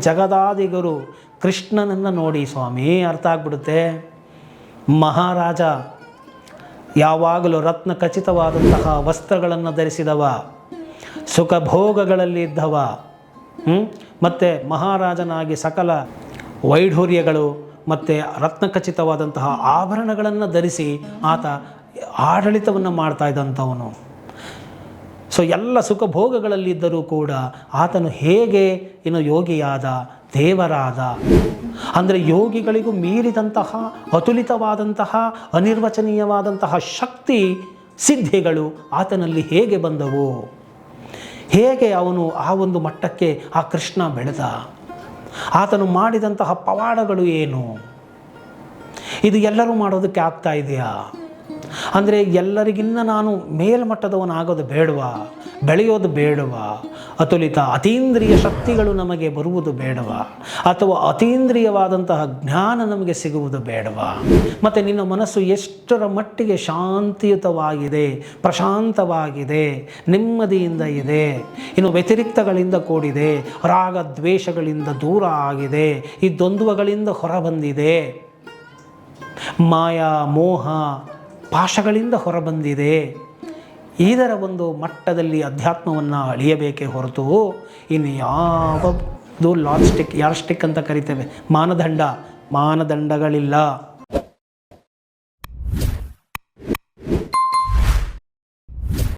ಜಗದಾದಿಗುರು ಕೃಷ್ಣನನ್ನು ನೋಡಿ ಸ್ವಾಮಿ, ಅರ್ಥ ಆಗ್ಬಿಡುತ್ತೆ. ಮಹಾರಾಜ ಯಾವಾಗಲೂ ರತ್ನ ಖಚಿತವಾದಂತಹ ವಸ್ತ್ರಗಳನ್ನು ಧರಿಸಿದವ, ಸುಖಭೋಗಗಳಲ್ಲಿ ಇದ್ದವ, ಮತ್ತು ಮಹಾರಾಜನಾಗಿ ಸಕಲ ವೈಢೂರ್ಯಗಳು ಮತ್ತು ರತ್ನಖಚಿತವಾದಂತಹ ಆಭರಣಗಳನ್ನು ಧರಿಸಿ ಆತ ಆಡಳಿತವನ್ನು ಮಾಡ್ತಾ ಇದ್ದಂಥವನು. ಸೊ ಎಲ್ಲ ಸುಖಭೋಗಗಳಲ್ಲಿದ್ದರೂ ಕೂಡ ಆತನು ಹೇಗೆ ಯೋಗಿಯಾದ, ದೇವರಾದ, ಅಂದರೆ ಯೋಗಿಗಳಿಗೂ ಮೀರಿದಂತಹ ಅತುಲಿತವಾದಂತಹ ಅನಿರ್ವಚನೀಯವಾದಂತಹ ಶಕ್ತಿ ಸಿದ್ಧಿಗಳು ಆತನಲ್ಲಿ ಹೇಗೆ ಬಂದವು, ಹೇಗೆ ಅವನು ಆ ಒಂದು ಮಟ್ಟಕ್ಕೆ ಆ ಕೃಷ್ಣ ಬೆಳೆದ, ಆತನು ಮಾಡಿದಂತಹ ಪವಾಡಗಳು ಏನು, ಇದು ಎಲ್ಲರೂ ಮಾಡೋದಕ್ಕೆ ಆಗ್ತಾ ಇದೆಯಾ? ಅಂದರೆ ಎಲ್ಲರಿಗಿನ್ನ ನಾನು ಮೇಲ್ಮಟ್ಟದವನಾಗೋದು ಬೇಡವಾ, ಬೆಳೆಯೋದು ಬೇಡವಾ, ಅತುಲಿತ ಅತೀಂದ್ರಿಯ ಶಕ್ತಿಗಳು ನಮಗೆ ಬರುವುದು ಬೇಡವಾ, ಅಥವಾ ಅತೀಂದ್ರಿಯವಾದಂತಹ ಜ್ಞಾನ ನಮಗೆ ಸಿಗುವುದು ಬೇಡವಾ? ಮತ್ತು ನಿನ್ನ ಮನಸ್ಸು ಎಷ್ಟರ ಮಟ್ಟಿಗೆ ಶಾಂತಿಯುತವಾಗಿದೆ, ಪ್ರಶಾಂತವಾಗಿದೆ, ನೆಮ್ಮದಿಯಿಂದ ಇದೆ, ಇನ್ನು ವ್ಯತಿರಿಕ್ತಗಳಿಂದ ಕೂಡಿದೆ, ರಾಗ ದ್ವೇಷಗಳಿಂದ ದೂರ ಆಗಿದೆ, ಈ ದ್ವಂದ್ವಗಳಿಂದ ಹೊರಬಂದಿದೆ, ಮಾಯಾ ಮೋಹ ಪಾಶಗಳಿಂದ ಹೊರಬಂದಿದೆ. ಇದರ ಒಂದು ಮಟ್ಟದಲ್ಲಿ ಅಧ್ಯಾತ್ಮವನ್ನು ಅಳಿಯಬೇಕೇ ಹೊರತು ಇನ್ನು ಯಾವುದು ಯಾರ್ಸ್ಟಿಕ್ ಅಂತ ಕರಿತೇವೆ, ಮಾನದಂಡಗಳಿಲ್ಲ.